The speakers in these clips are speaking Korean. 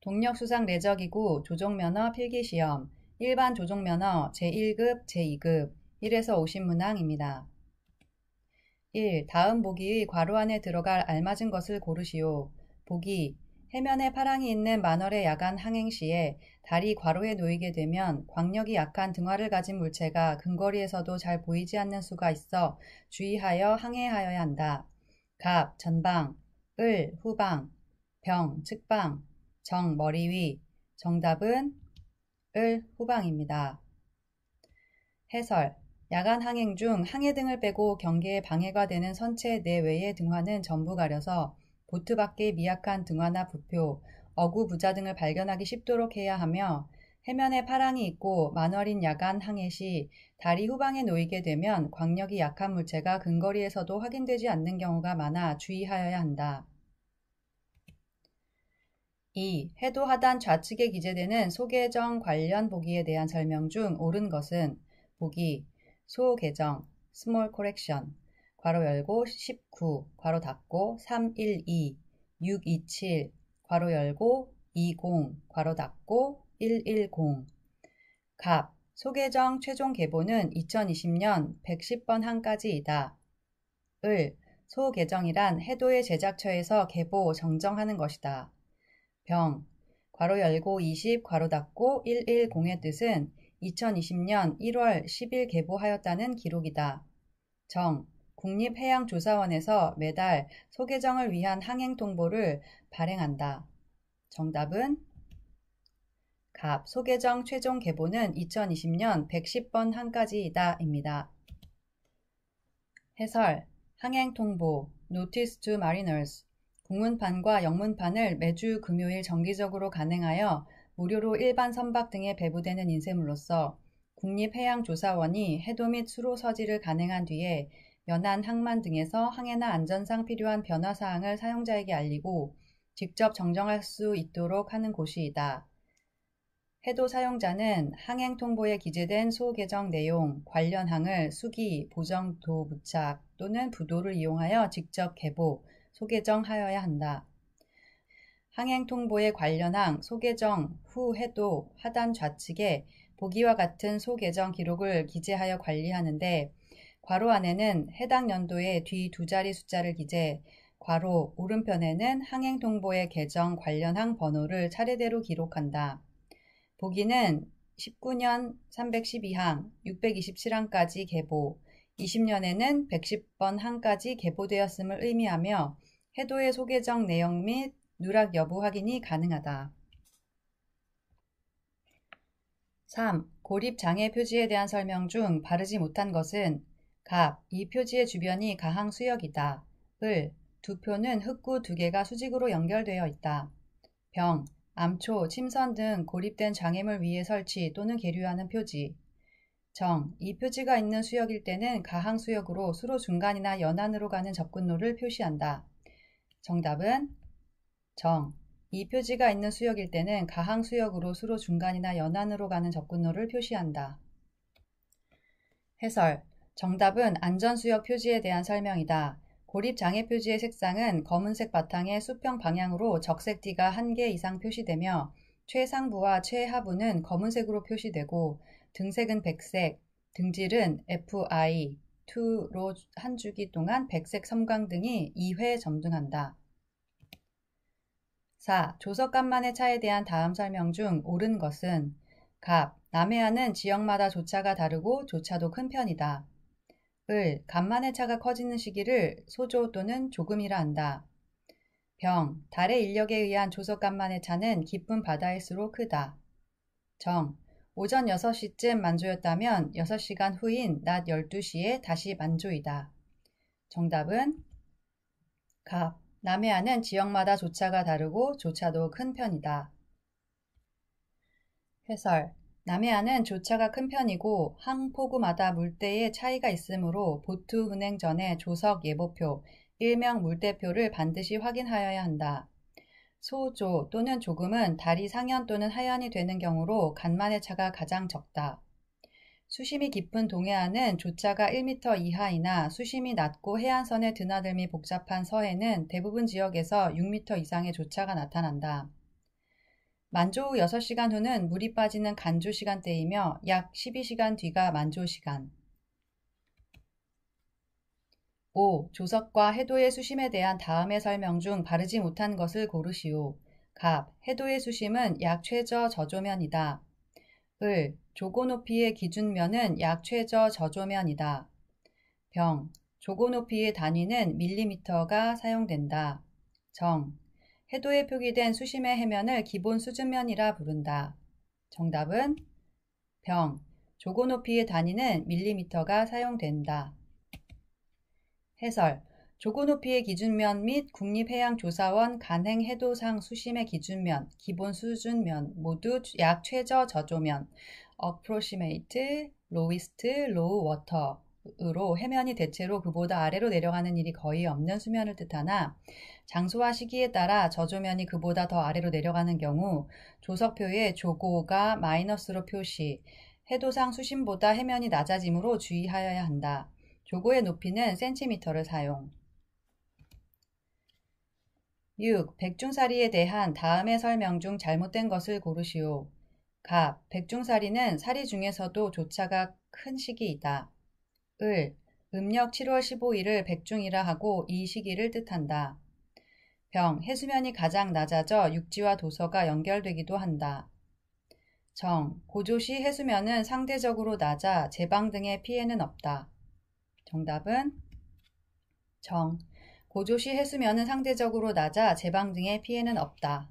동력수상 레저기구 조종면허 필기시험 일반 조종면허 제1급, 제2급 1에서 50문항입니다. 1. 다음 보기의 괄호 안에 들어갈 알맞은 것을 고르시오. 보기. 해면에 파랑이 있는 만월의 야간 항행 시에 달이 괄호에 놓이게 되면 광력이 약한 등화를 가진 물체가 근거리에서도 잘 보이지 않는 수가 있어 주의하여 항해하여야 한다. 갑, 전방, 을, 후방, 병, 측방, 정, 머리 위. 정답은 을, 후방입니다. 해설. 야간 항행 중 항해등을 빼고 경계에 방해가 되는 선체 내외의 등화는 전부 가려서 보트 밖의 미약한 등화나 부표, 어구 부자 등을 발견하기 쉽도록 해야 하며 해면에 파랑이 있고 만월인 야간 항해 시 다리 후방에 놓이게 되면 광력이 약한 물체가 근거리에서도 확인되지 않는 경우가 많아 주의하여야 한다. 2. 해도 하단 좌측에 기재되는 소개정 관련 보기에 대한 설명 중 옳은 것은 보기 소개정 small correction 괄호 열고 19 괄호 닫고 312 627 괄호 열고 20 괄호 닫고 110 갑 소개정 최종 계보는 2020년 110번 항까지이다. 을 소개정이란 해도의 제작처에서 계보 정정하는 것이다. 병 괄호 열고 20 괄호 닫고 110의 뜻은 2020년 1월 10일 개보하였다는 기록이다. 정 국립해양조사원에서 매달 소개정을 위한 항행 통보를 발행한다. 정답은 갑 소개정 최종 개보는 2020년 110번 항까지이다 입니다. 해설 항행 통보 Notice to Mariners 국문판과 영문판을 매주 금요일 정기적으로 간행하여 무료로 일반 선박 등에 배부되는 인쇄물로서 국립해양조사원이 해도 및 수로 서지를 간행한 뒤에 연안 항만 등에서 항해나 안전상 필요한 변화사항을 사용자에게 알리고 직접 정정할 수 있도록 하는 곳이다. 해도 사용자는 항행 통보에 기재된 소개정 내용, 관련 항을 수기, 보정도 부착 또는 부도를 이용하여 직접 개보, 소개정하여야 한다. 항행 통보에 관련 항, 소개정 후 해도 하단 좌측에 보기와 같은 소개정 기록을 기재하여 관리하는데 괄호 안에는 해당 연도의 뒤 두 자리 숫자를 기재, 괄호 오른편에는 항행 통보의 개정 관련 항 번호를 차례대로 기록한다. 보기는 19년 312항, 627항까지 개보, 20년에는 110번 항까지 개보되었음을 의미하며 해도의 소개정 내용 및 누락 여부 확인이 가능하다. 3. 고립장애 표지에 대한 설명 중 바르지 못한 것은 갑. 이 표지의 주변이 가항 수역이다. 을. 두 표는 흙구 두 개가 수직으로 연결되어 있다. 병. 암초, 침선 등 고립된 장애물 위에 설치 또는 계류하는 표지. 정. 이 표지가 있는 수역일 때는 가항 수역으로 수로 중간이나 연안으로 가는 접근로를 표시한다. 정답은 정. 이 표지가 있는 수역일 때는 가항 수역으로 수로 중간이나 연안으로 가는 접근로를 표시한다. 해설. 정답은 안전수역 표지에 대한 설명이다. 고립장애 표지의 색상은 검은색 바탕에 수평 방향으로 적색띠가 1개 이상 표시되며 최상부와 최하부는 검은색으로 표시되고 등색은 백색, 등질은 FI, 2로 한 주기 동안 백색 섬광 등이 2회 점등한다. 4. 조석간만의 차에 대한 다음 설명 중 옳은 것은 갑. 남해안은 지역마다 조차가 다르고 조차도 큰 편이다. 을. 간만의 차가 커지는 시기를 소조 또는 조금이라 한다. 병. 달의 인력에 의한 조석간만의 차는 깊은 바다일수록 크다. 정. 오전 6시쯤 만조였다면 6시간 후인 낮 12시에 다시 만조이다. 정답은 갑. 남해안은 지역마다 조차가 다르고 조차도 큰 편이다. 해설. 남해안은 조차가 큰 편이고 항포구마다 물대의 차이가 있으므로 보트 운행 전에 조석 예보표, 일명 물대표를 반드시 확인하여야 한다. 소조 또는 조금은 달이 상현 또는 하현이 되는 경우로 간만의 차가 가장 적다. 수심이 깊은 동해안은 조차가 1m 이하이나 수심이 낮고 해안선의 드나들미 복잡한 서해는 대부분 지역에서 6m 이상의 조차가 나타난다. 만조 후 6시간 후는 물이 빠지는 간조 시간대이며 약 12시간 뒤가 만조 시간. 5. 조석과 해도의 수심에 대한 다음의 설명 중 바르지 못한 것을 고르시오. 갑. 해도의 수심은 약 최저 저조면이다. 을. 조고 높이의 기준면은 약 최저 저조면이다. 병. 조고 높이의 단위는 밀리미터가 사용된다. 정. 해도에 표기된 수심의 해면을 기본 수준면이라 부른다. 정답은 병. 조고 높이의 단위는 밀리미터가 사용된다. 해설. 조고 높이의 기준면 및 국립해양조사원 간행 해도상 수심의 기준면, 기본 수준면 모두 약 최저 저조면, approximate lowest low water으로 해면이 대체로 그보다 아래로 내려가는 일이 거의 없는 수면을 뜻하나 장소와 시기에 따라 저조면이 그보다 더 아래로 내려가는 경우 조석표에 조고가 마이너스로 표시, 해도상 수심보다 해면이 낮아지므로 주의하여야 한다. 조고의 높이는 센티미터를 사용. 6. 백중사리에 대한 다음의 설명 중 잘못된 것을 고르시오. 갑. 백중사리는 사리 중에서도 조차가 큰 시기이다. 을. 음력 7월 15일을 백중이라 하고 이 시기를 뜻한다. 병. 해수면이 가장 낮아져 육지와 도서가 연결되기도 한다. 정. 고조시 해수면은 상대적으로 낮아 제방 등의 피해는 없다. 정답은 정. 고조시 해수면은 상대적으로 낮아 제방 등의 피해는 없다.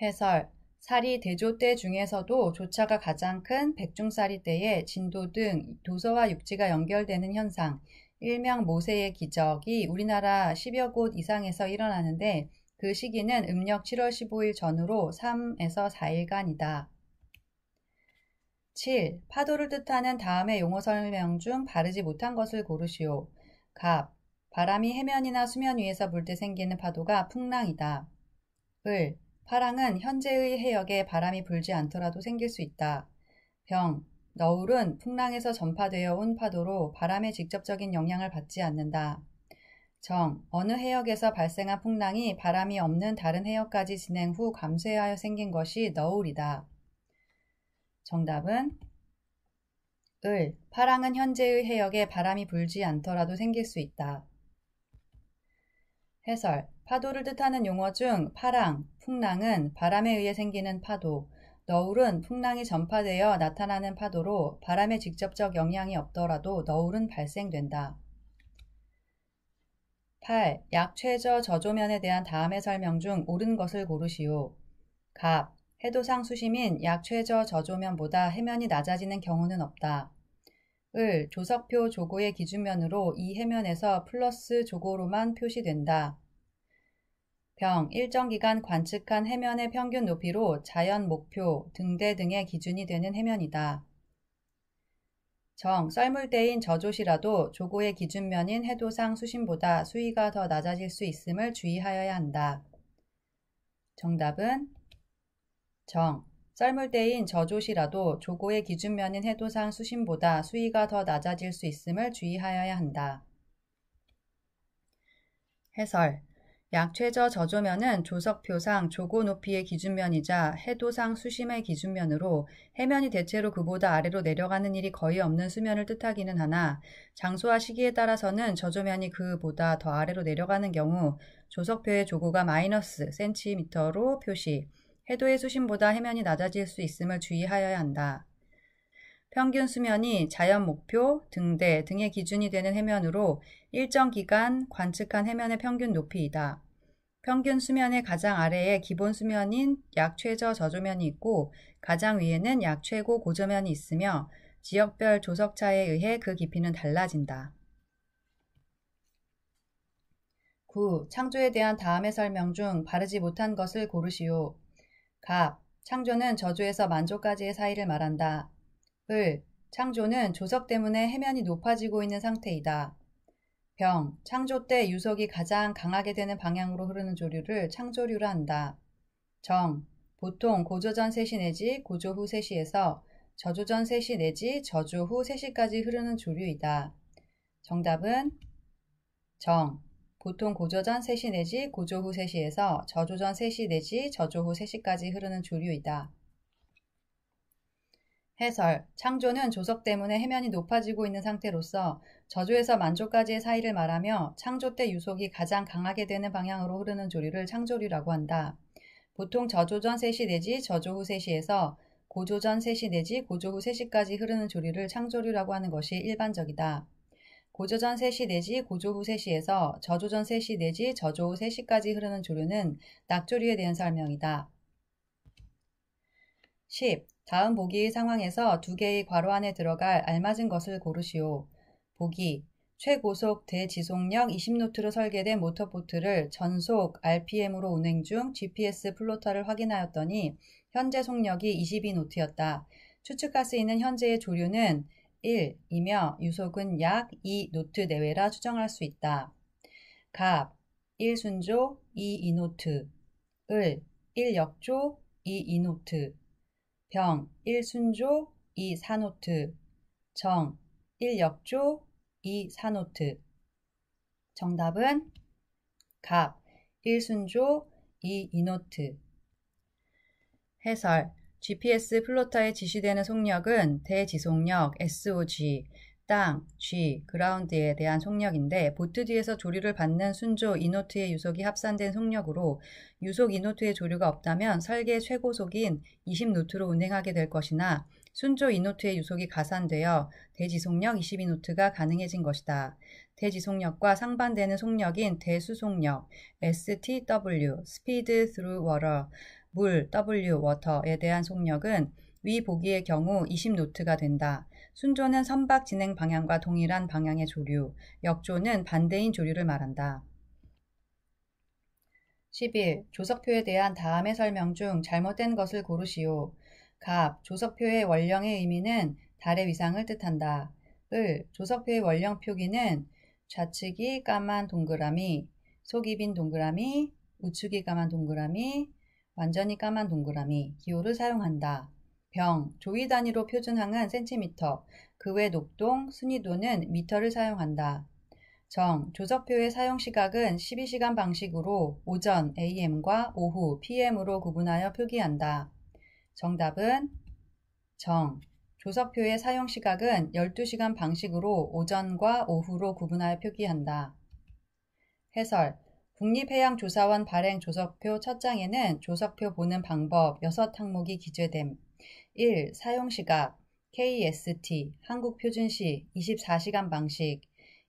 해설. 사리 대조 때 중에서도 조차가 가장 큰 백중사리 때에 진도 등 도서와 육지가 연결되는 현상, 일명 모세의 기적이 우리나라 10여 곳 이상에서 일어나는데 그 시기는 음력 7월 15일 전후로 3에서 4일간이다. 7. 파도를 뜻하는 다음의 용어 설명 중 바르지 못한 것을 고르시오. 갑. 바람이 해면이나 수면 위에서 불 때 생기는 파도가 풍랑이다. 을. 파랑은 현재의 해역에 바람이 불지 않더라도 생길 수 있다. 병. 너울은 풍랑에서 전파되어 온 파도로 바람의 직접적인 영향을 받지 않는다. 정. 어느 해역에서 발생한 풍랑이 바람이 없는 다른 해역까지 진행 후 감쇄하여 생긴 것이 너울이다. 정답은 을. 파랑은 현재의 해역에 바람이 불지 않더라도 생길 수 있다. 해설. 파도를 뜻하는 용어 중 파랑, 풍랑은 바람에 의해 생기는 파도, 너울은 풍랑이 전파되어 나타나는 파도로 바람의 직접적 영향이 없더라도 너울은 발생된다. 8. 약 최저 저조면에 대한 다음의 설명 중 옳은 것을 고르시오. 갑. 해도상 수심인 약 최저 저조면보다 해면이 낮아지는 경우는 없다. 을. 조석표 조고의 기준면으로 이 해면에서 플러스 조고로만 표시된다. 병. 일정 기간 관측한 해면의 평균 높이로 자연 목표, 등대 등의 기준이 되는 해면이다. 정. 썰물 때인 저조시라도 조고의 기준면인 해도상 수심보다 수위가 더 낮아질 수 있음을 주의하여야 한다. 정답은 정. 썰물 때인 저조시라도 조고의 기준면인 해도상 수심보다 수위가 더 낮아질 수 있음을 주의하여야 한다. 해설. 약 최저 저조면은 조석표상 조고 높이의 기준면이자 해도상 수심의 기준면으로 해면이 대체로 그보다 아래로 내려가는 일이 거의 없는 수면을 뜻하기는 하나 장소와 시기에 따라서는 저조면이 그보다 더 아래로 내려가는 경우 조석표의 조고가 마이너스 센티미터로 표시, 해도의 수심보다 해면이 낮아질 수 있음을 주의하여야 한다. 평균 수면이 자연 목표, 등대 등의 기준이 되는 해면으로 일정 기간 관측한 해면의 평균 높이이다. 평균 수면의 가장 아래에 기본 수면인 약 최저 저조면이 있고 가장 위에는 약 최고 고조면이 있으며 지역별 조석차에 의해 그 깊이는 달라진다. 9. 창조에 대한 다음의 설명 중 바르지 못한 것을 고르시오. 갑. 창조는 저조에서 만조까지의 사이를 말한다. 을. 창조는 조석 때문에 해면이 높아지고 있는 상태이다. 병. 창조 때 유속이 가장 강하게 되는 방향으로 흐르는 조류를 창조류라 한다. 정. 보통 고조 전 3시 내지 고조 후 3시에서 저조 전 3시 내지 저조 후 3시까지 흐르는 조류이다. 정답은 정. 보통 고조전 3시 내지 고조 후 3시에서 저조전 3시 내지 저조 후 3시까지 흐르는 조류이다. 해설. 창조는 조석 때문에 해면이 높아지고 있는 상태로서 저조에서 만조까지의 사이를 말하며 창조 때 유속이 가장 강하게 되는 방향으로 흐르는 조류를 창조류라고 한다. 보통 저조전 3시 내지 저조 후 3시에서 고조전 3시 내지 고조 후 3시까지 흐르는 조류를 창조류라고 하는 것이 일반적이다. 고조전 3시 내지 고조 후 3시에서 저조전 3시 내지 저조 후 3시까지 흐르는 조류는 낙조류에 대한 설명이다. 10. 다음 보기의 상황에서 두 개의 괄호 안에 들어갈 알맞은 것을 고르시오. 보기. 최고속 대지속력 20노트로 설계된 모터보트를 전속 RPM으로 운행 중 GPS 플로터를 확인하였더니 현재 속력이 22노트였다. 추측할 수 있는 현재의 조류는 1이며 유속은 약 2노트 내외라 추정할 수 있다. 갑 1순조 2이노트 을 1역조 2이노트 병 1순조 2사노트 정 1역조 2사노트 정답은 갑 1순조 2이노트 해설 GPS 플로터에 지시되는 속력은 대지속력 SOG, 땅, G, 그라운드에 대한 속력인데 보트 뒤에서 조류를 받는 순조 2노트의 유속이 합산된 속력으로 유속 2노트의 조류가 없다면 설계 최고속인 20노트로 운행하게 될 것이나 순조 2노트의 유속이 가산되어 대지속력 22노트가 가능해진 것이다. 대지속력과 상반되는 속력인 대수속력 STW, Speed Through Water, 물, W, 워터에 대한 속력은 위 보기의 경우 20노트가 된다. 순조는 선박 진행 방향과 동일한 방향의 조류, 역조는 반대인 조류를 말한다. 11. 조석표에 대한 다음의 설명 중 잘못된 것을 고르시오. 갑. 조석표의 원령의 의미는 달의 위상을 뜻한다. 을. 조석표의 원령 표기는 좌측이 까만 동그라미, 속이 빈 동그라미, 우측이 까만 동그라미, 완전히 까만 동그라미, 기호를 사용한다. 병. 조위 단위로 표준항은 센티미터, 그 외 녹동, 순위도는 미터를 사용한다. 정. 조석표의 사용시각은 12시간 방식으로 오전 AM과 오후 PM으로 구분하여 표기한다. 정답은 정. 조석표의 사용시각은 12시간 방식으로 오전과 오후로 구분하여 표기한다. 해설. 국립해양조사원 발행 조석표 첫 장에는 조석표 보는 방법 6항목이 기재됨. 1. 사용시각 KST 한국표준시 24시간 방식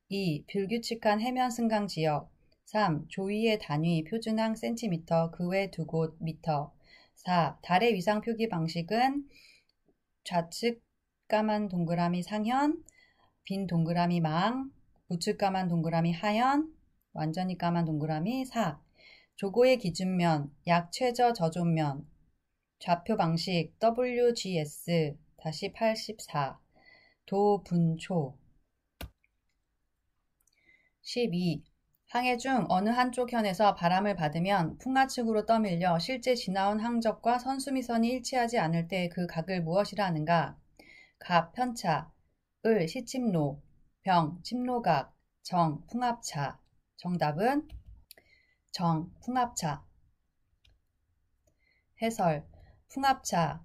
2. 불규칙한 해면 승강 지역 3. 조위의 단위 표준항 센티미터 그 외 두 곳 미터 4. 달의 위상 표기 방식은 좌측 까만 동그라미 상현, 빈 동그라미 망, 우측 까만 동그라미 하현, 완전히 까만 동그라미 사. 조고의 기준면, 약 최저 저존면, 좌표 방식 WGS 84. 도 분초 12. 항해 중 어느 한쪽 현에서 바람을 받으면 풍하측으로 떠밀려 실제 지나온 항적과 선수미선이 일치하지 않을 때 그 각을 무엇이라 하는가? 갑 편차, 을 시침로, 병 침로각, 정 풍합차. 정답은 정 풍합차. 해설. 풍합차,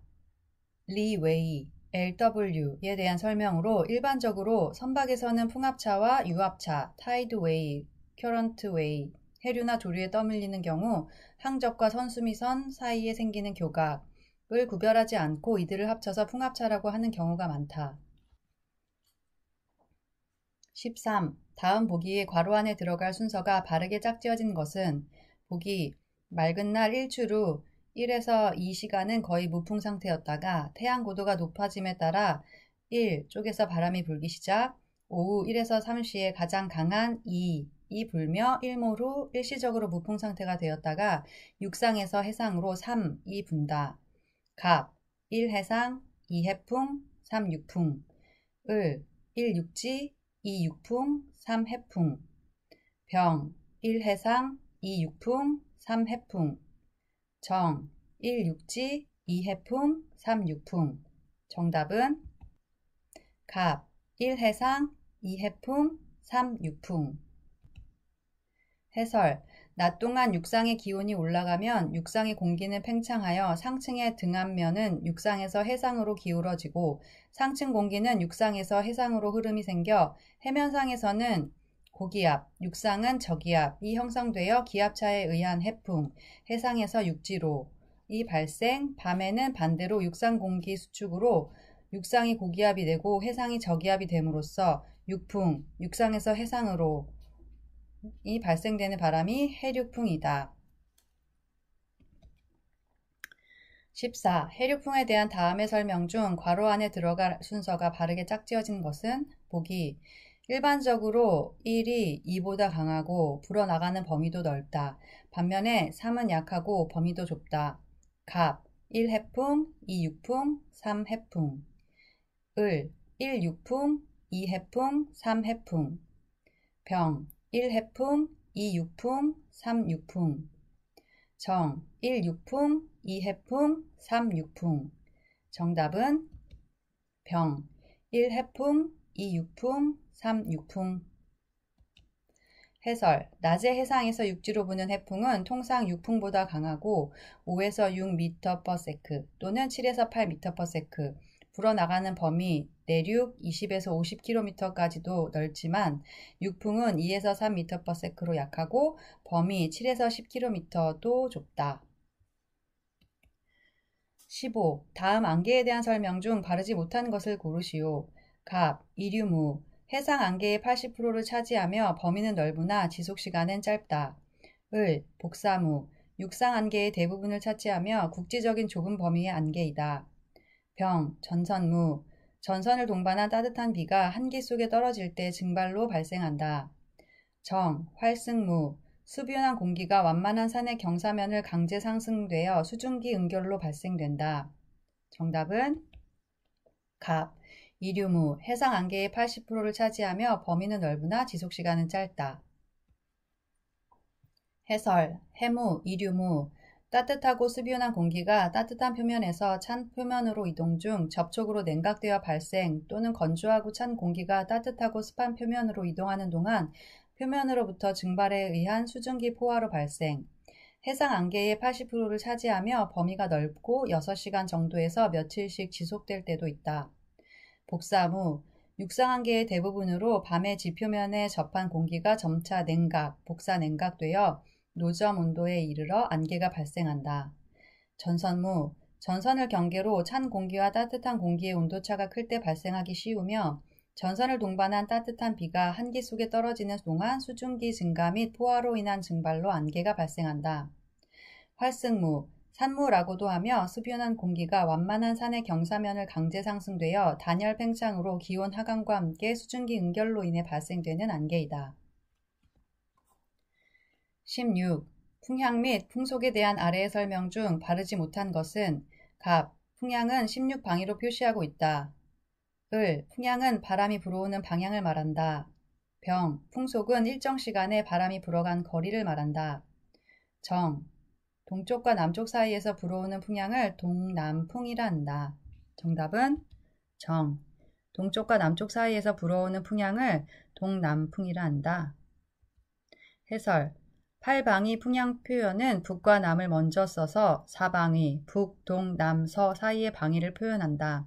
리웨이, LW에 대한 설명으로 일반적으로 선박에서는 풍합차와 유합차, 타이드웨이, 커런트웨이, 해류나 조류에 떠밀리는 경우 항적과 선수미선 사이에 생기는 교각을 구별하지 않고 이들을 합쳐서 풍합차라고 하는 경우가 많다. 13. 다음 보기의 괄호 안에 들어갈 순서가 바르게 짝지어진 것은 보기. 맑은 날 일출 후 1에서 2시간은 거의 무풍 상태였다가 태양 고도가 높아짐에 따라 1쪽에서 바람이 불기 시작, 오후 1에서 3시에 가장 강한 2이 불며 일몰 후 일시적으로 무풍 상태가 되었다가 육상에서 해상으로 3이 분다. 갑 1해상, 2해풍, 3육풍 을 1육지, 2육풍, 3해풍 병 1해상, 2육풍, 3해풍 정 1육지, 2해풍, 3육풍 정답은 갑 1해상, 2해풍, 3육풍 해설. 낮 동안 육상의 기온이 올라가면 육상의 공기는 팽창하여 상층의 등압면은 육상에서 해상으로 기울어지고 상층 공기는 육상에서 해상으로 흐름이 생겨 해면상에서는 고기압, 육상은 저기압이 형성되어 기압차에 의한 해풍, 해상에서 육지로 이 발생, 밤에는 반대로 육상 공기 수축으로 육상이 고기압이 되고 해상이 저기압이 됨으로써 육풍, 육상에서 해상으로 이 발생되는 바람이 해륙풍이다. 14. 해륙풍에 대한 다음의 설명 중 괄호 안에 들어갈 순서가 바르게 짝지어진 것은 보기. 일반적으로 1이 2보다 강하고 불어나가는 범위도 넓다. 반면에 3은 약하고 범위도 좁다. 갑 1해풍, 2육풍, 3해풍. 을 1육풍, 2해풍, 3해풍. 병 1해풍, 2육풍, 3육풍. 정 1육풍, 2해풍, 3육풍. 정답은 병 1해풍, 2육풍, 3육풍. 해설. 낮에 해상에서 육지로 부는 해풍은 통상 육풍보다 강하고 5에서 6m/s 또는 7에서 8m/s, 불어나가는 범위 내륙 20에서 50km까지도 넓지만 육풍은 2에서 3m/s로 약하고 범위 7에서 10km도 좁다. 15. 다음 안개에 대한 설명 중 바르지 못한 것을 고르시오. 갑, 이류무. 해상 안개의 80%를 차지하며 범위는 넓으나 지속시간은 짧다. 을, 복사무. 육상 안개의 대부분을 차지하며 국지적인 좁은 범위의 안개이다. 병, 전선무. 전선을 동반한 따뜻한 비가 한기 속에 떨어질 때 증발로 발생한다. 정, 활승무. 수비온한 공기가 완만한 산의 경사면을 강제 상승되어 수증기 응결로 발생된다. 정답은 갑. 이류무. 해상 안개의 80%를 차지하며 범위는 넓으나 지속시간은 짧다. 해설. 해무, 이류무. 따뜻하고 수비온한 공기가 따뜻한 표면에서 찬 표면으로 이동 중 접촉으로 냉각되어 발생 또는 건조하고 찬 공기가 따뜻하고 습한 표면으로 이동하는 동안 표면으로부터 증발에 의한 수증기 포화로 발생. 해상 안개의 80%를 차지하며 범위가 넓고 6시간 정도에서 며칠씩 지속될 때도 있다. 복사무. 육상 안개의 대부분으로 밤의 지표면에 접한 공기가 점차 냉각, 복사 냉각되어 노점 온도에 이르러 안개가 발생한다. 전선무. 전선을 경계로 찬 공기와 따뜻한 공기의 온도차가 클 때 발생하기 쉬우며 전선을 동반한 따뜻한 비가 한기 속에 떨어지는 동안 수증기 증가 및 포화로 인한 증발로 안개가 발생한다. 활승무. 산무라고도 하며 수비온한 공기가 완만한 산의 경사면을 강제 상승되어 단열 팽창으로 기온 하강과 함께 수증기 응결로 인해 발생되는 안개이다. 16. 풍향 및 풍속에 대한 아래의 설명 중 바르지 못한 것은 갑. 풍향은 16방위로 표시하고 있다. 을. 풍향은 바람이 불어오는 방향을 말한다. 병. 풍속은 일정 시간에 바람이 불어간 거리를 말한다. 정. 동쪽과 남쪽 사이에서 불어오는 풍향을 동남풍이라 한다. 정답은 정. 동쪽과 남쪽 사이에서 불어오는 풍향을 동남풍이라 한다. 해설. 8방위 풍향 표현은 북과 남을 먼저 써서 4방위, 북, 동, 남, 서 사이의 방위를 표현한다.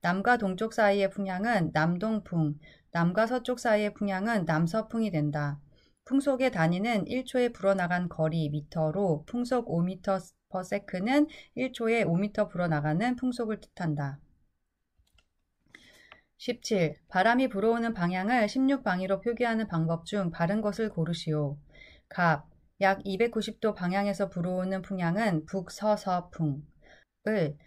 남과 동쪽 사이의 풍향은 남동풍, 남과 서쪽 사이의 풍향은 남서풍이 된다. 풍속의 단위는 1초에 불어나간 거리 미터로 풍속 5m/s는 1초에 5m 불어나가는 풍속을 뜻한다. 17. 바람이 불어오는 방향을 16방위로 표기하는 방법 중 바른 것을 고르시오. 갑. 약 290도 방향에서 불어오는 풍향은 북서서풍. 을.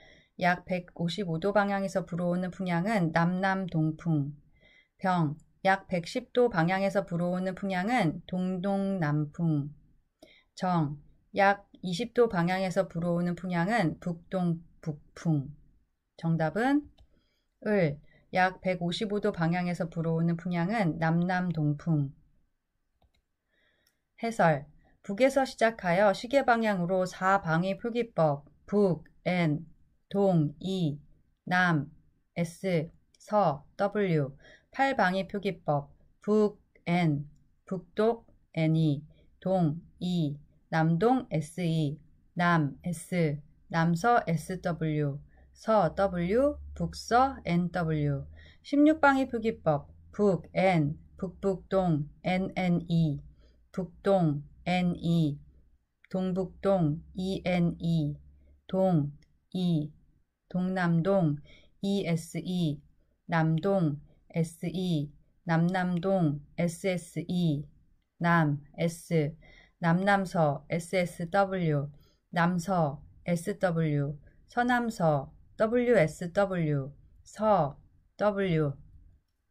약 155도 방향에서 불어오는 풍향은 남남동풍. 병. 약 110도 방향에서 불어오는 풍향은 동동남풍. 정. 약 20도 방향에서 불어오는 풍향은 북동북풍. 정답은 을. 약 155도 방향에서 불어오는 풍향은 남남동풍. 해설. 북에서 시작하여 시계방향으로 4방위 표기법 북, N, 동, E, 남, S, 서, W, 8방위 표기법 북, N, 북독, N이, 동, 이, 남동 SE, 남 S, 남서 SW, 서 W, 북서 NW, 16방위 표기법, 북 N, 북북동 NNE, 북동 NE, 동북동 ENE, 동 E, 동남동 ESE, 남동 SE, 남남동 SSE, 남 S, 남남서 SSW, 남서 SW, 서남서 WSW, 서 W,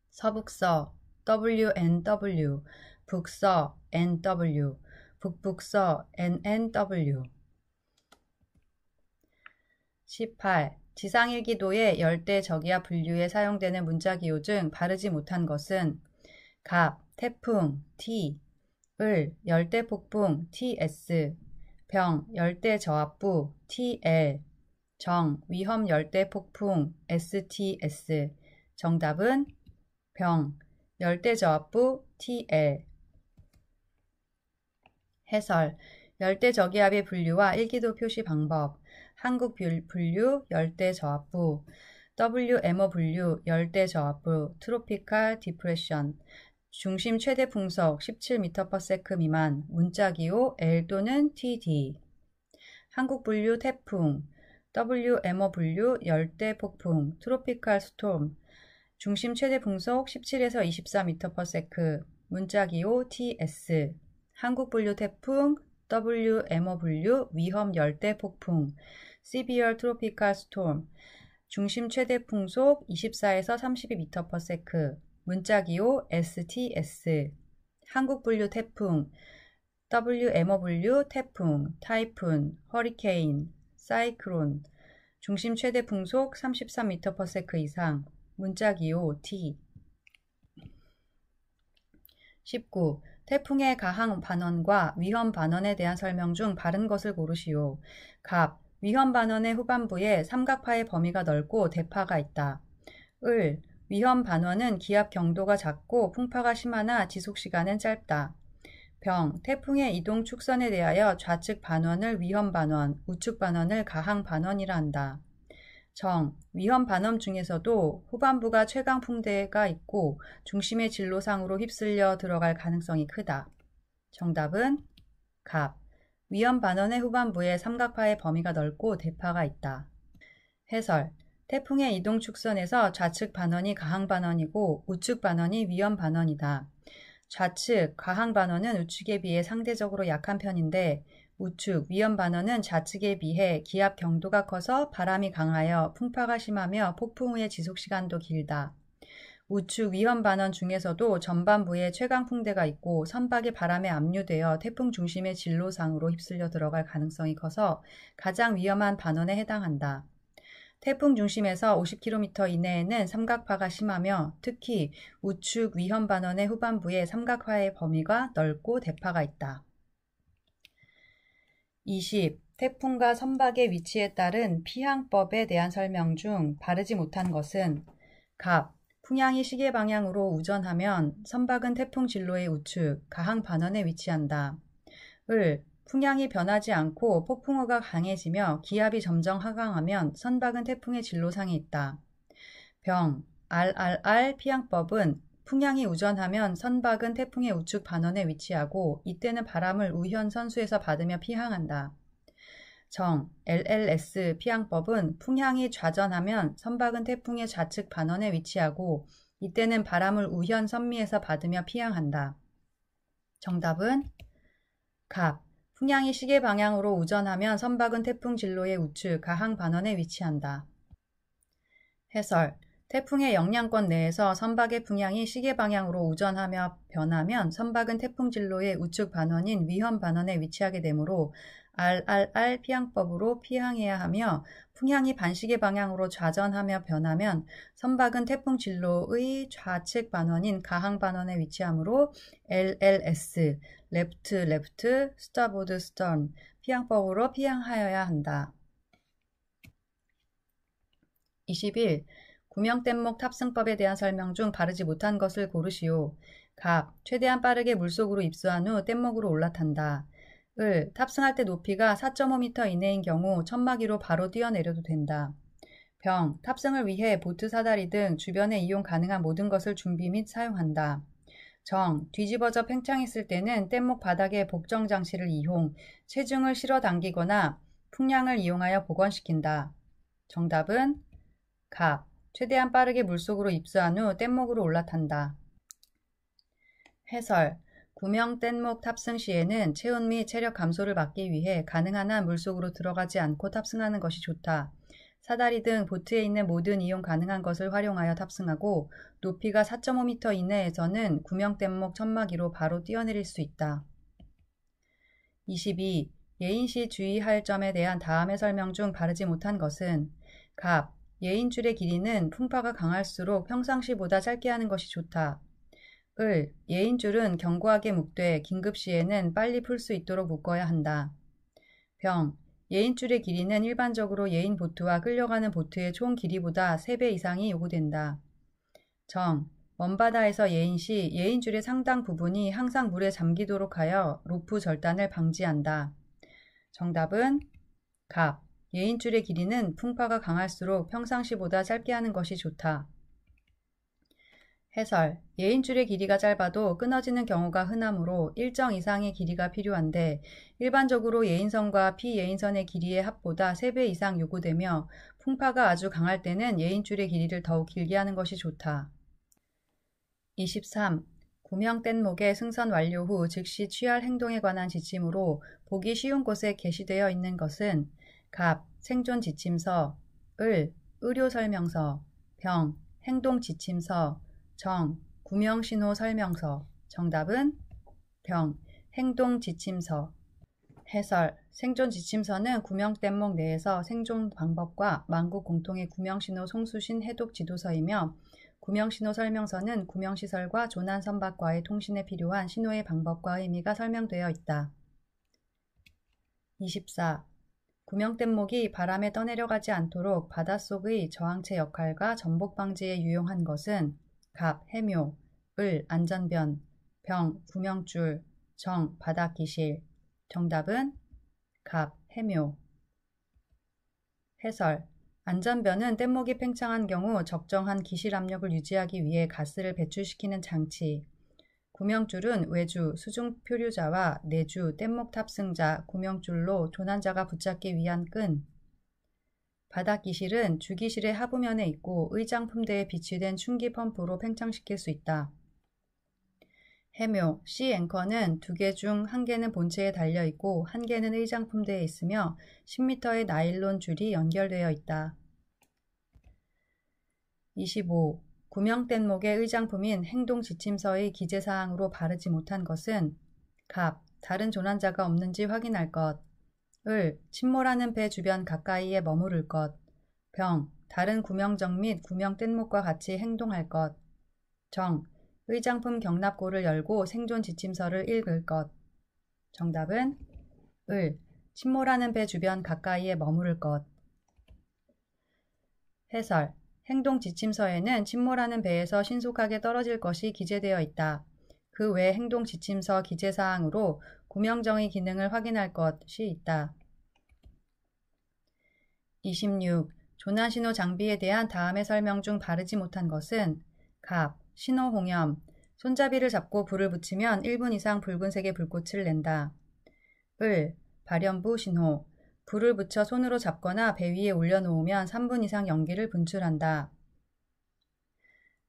서북서 WNW, 북서 NW, 북북서 NNW. 18. 지상일기도의 열대저기압 분류에 사용되는 문자기호 중 바르지 못한 것은 갑, 태풍, T, 을, 열대폭풍, TS, 병, 열대저압부, TL, 정, 위험 열대폭풍, STS. 정답은 병, 열대저압부, TL. 해설, 열대저기압의 분류와 일기도 표시 방법. 한국 분류, 열대저압부. WMO 분류, 열대저압부, 트로피칼 디프레션. 중심 최대 풍속 17m/s 미만, 문자기호 L 또는 TD. 한국 분류 태풍, WMO 분류 열대폭풍, 트로피칼 스톰. 중심 최대 풍속 17에서 24m/s, 문자기호 TS. 한국 분류 태풍, WMO 분류 위험 열대폭풍, Severe Tropical Storm. 중심 최대 풍속 24에서 32m/s, 문자기호 STS. 한국 분류 태풍, WMO 분류 태풍, 타이푼, 허리케인, 사이클론. 중심 최대 풍속 33m/s 이상, 문자기호 T. 19. 태풍의 가항 반원과 위험 반원에 대한 설명 중 바른 것을 고르시오. 갑, 위험 반원의 후반부에 삼각파의 범위가 넓고 대파가 있다. 을, 위험 반원은 기압 경도가 작고 풍파가 심하나 지속시간은 짧다. 병, 태풍의 이동 축선에 대하여 좌측 반원을 위험 반원, 우측 반원을 가항 반원이라 한다. 정, 위험 반원 중에서도 후반부가 최강 풍대가 있고 중심의 진로상으로 휩쓸려 들어갈 가능성이 크다. 정답은 갑, 위험 반원의 후반부에 삼각파의 범위가 넓고 대파가 있다. 해설, 태풍의 이동 축선에서 좌측 반원이 가항 반원이고 우측 반원이 위험 반원이다. 좌측, 가항 반원은 우측에 비해 상대적으로 약한 편인데 우측, 위험 반원은 좌측에 비해 기압 경도가 커서 바람이 강하여 풍파가 심하며 폭풍 후의 지속시간도 길다. 우측 위험 반원 중에서도 전반부에 최강 풍대가 있고 선박이 바람에 압류되어 태풍 중심의 진로상으로 휩쓸려 들어갈 가능성이 커서 가장 위험한 반원에 해당한다. 태풍 중심에서 50km 이내에는 삼각파가 심하며 특히 우측 위험 반원의 후반부에 삼각파의 범위가 넓고 대파가 있다. 20. 태풍과 선박의 위치에 따른 피항법에 대한 설명 중 바르지 못한 것은 갑, 풍향이 시계 방향으로 우전하면 선박은 태풍 진로의 우측, 가항 반원에 위치한다. 을, 풍향이 변하지 않고 폭풍우가 강해지며 기압이 점점 하강하면 선박은 태풍의 진로상에 있다. 병, RRR 피항법은 풍향이 우전하면 선박은 태풍의 우측 반원에 위치하고 이때는 바람을 우현 선수에서 받으며 피항한다. 정, LLS 피항법은 풍향이 좌전하면 선박은 태풍의 좌측 반원에 위치하고 이때는 바람을 우현 선미에서 받으며 피항한다. 정답은 갑, 풍향이 시계 방향으로 우전하면 선박은 태풍 진로의 우측, 가항 반원에 위치한다. 해설, 태풍의 영향권 내에서 선박의 풍향이 시계 방향으로 우전하며 변하면 선박은 태풍 진로의 우측 반원인 위험 반원에 위치하게 되므로 RRR 피항법으로 피항해야 하며 풍향이 반시계 방향으로 좌전하며 변하면 선박은 태풍 진로의 좌측 반원인 가항 반원에 위치하므로 LLS, 레프트 레프트, 스타보드 스턴 피항법으로 피항하여야 한다. 21. 구명뗏목 탑승법에 대한 설명 중 바르지 못한 것을 고르시오. 갑. 최대한 빠르게 물속으로 입수한 후 뗏목으로 올라탄다. 을. 탑승할 때 높이가 4.5m 이내인 경우 천막 위로 바로 뛰어내려도 된다. 병. 탑승을 위해 보트 사다리 등 주변에 이용 가능한 모든 것을 준비 및 사용한다. 정. 뒤집어져 팽창했을 때는 뗏목 바닥에 복정 장치를 이용 체중을 실어 당기거나 풍량을 이용하여 복원시킨다. 정답은 갑. 최대한 빠르게 물속으로 입수한 후 뗏목으로 올라탄다. 해설. 구명 뗏목 탑승 시에는 체온 및 체력 감소를 막기 위해 가능한 한 물속으로 들어가지 않고 탑승하는 것이 좋다. 사다리 등 보트에 있는 모든 이용 가능한 것을 활용하여 탑승하고 높이가 4.5m 이내에서는 구명 뗏목 천막 위로 바로 뛰어내릴 수 있다. 22. 예인 시 주의할 점에 대한 다음의 설명 중 바르지 못한 것은 갑. 예인줄의 길이는 풍파가 강할수록 평상시보다 짧게 하는 것이 좋다. 을. 예인줄은 견고하게 묶되 긴급 시에는 빨리 풀 수 있도록 묶어야 한다. 병. 예인줄의 길이는 일반적으로 예인 보트와 끌려가는 보트의 총 길이보다 3배 이상이 요구된다. 정. 먼바다에서 예인 시 예인줄의 상당 부분이 항상 물에 잠기도록 하여 로프 절단을 방지한다. 정답은 갑. 예인줄의 길이는 풍파가 강할수록 평상시보다 짧게 하는 것이 좋다. 해설. 예인줄의 길이가 짧아도 끊어지는 경우가 흔하므로 일정 이상의 길이가 필요한데 일반적으로 예인선과 피예인선의 길이의 합보다 3배 이상 요구되며 풍파가 아주 강할 때는 예인줄의 길이를 더욱 길게 하는 것이 좋다. 23. 구명 뗏목의 승선 완료 후 즉시 취할 행동에 관한 지침으로 보기 쉬운 곳에 게시되어 있는 것은 갑. 생존 지침서. 을. 의료 설명서. 병. 행동 지침서. 정. 구명 신호 설명서. 정답은 병. 행동 지침서. 해설. 생존 지침서는 구명 뗏목 내에서 생존 방법과 만국 공통의 구명 신호 송수신 해독 지도서이며 구명 신호 설명서는 구명 시설과 조난 선박과의 통신에 필요한 신호의 방법과 의미가 설명되어 있다. 24. 구명 뗏목이 바람에 떠내려가지 않도록 바닷속의 저항체 역할과 전복 방지에 유용한 것은 갑. 해묘. 을. 안전변. 병. 구명줄. 정. 바닥기실. 정답은 갑. 해묘. 해설. 안전변은 뗏목이 팽창한 경우 적정한 기실 압력을 유지하기 위해 가스를 배출시키는 장치. 구명줄은 외주, 수중 표류자와 내주, 뗏목 탑승자, 구명줄로 조난자가 붙잡기 위한 끈. 바닥기실은 주기실의 하부면에 있고 의장품대에 비치된 충기 펌프로 팽창시킬 수 있다. 해묘. 씨 앵커는 2개 중 1개는 본체에 달려있고 1개는 의장품대에 있으며 10m의 나일론 줄이 연결되어 있다. 25. 구명 뗏목의 의장품인 행동 지침서의 기재사항으로 바르지 못한 것은 갑. 다른 조난자가 없는지 확인할 것. 을. 침몰하는 배 주변 가까이에 머무를 것. 병. 다른 구명정 및 구명 뗏목과 같이 행동할 것. 정. 의장품 경납고를 열고 생존 지침서를 읽을 것. 정답은 을. 침몰하는 배 주변 가까이에 머무를 것. 해설. 행동 지침서에는 침몰하는 배에서 신속하게 떨어질 것이 기재되어 있다. 그 외 행동 지침서 기재사항으로 구명정의 기능을 확인할 것이 있다. 26. 조난신호 장비에 대한 다음의 설명 중 바르지 못한 것은 갑. 신호홍염. 손잡이를 잡고 불을 붙이면 1분 이상 붉은색의 불꽃을 낸다. 을. 발연부 신호. 불을 붙여 손으로 잡거나 배 위에 올려놓으면 3분 이상 연기를 분출한다.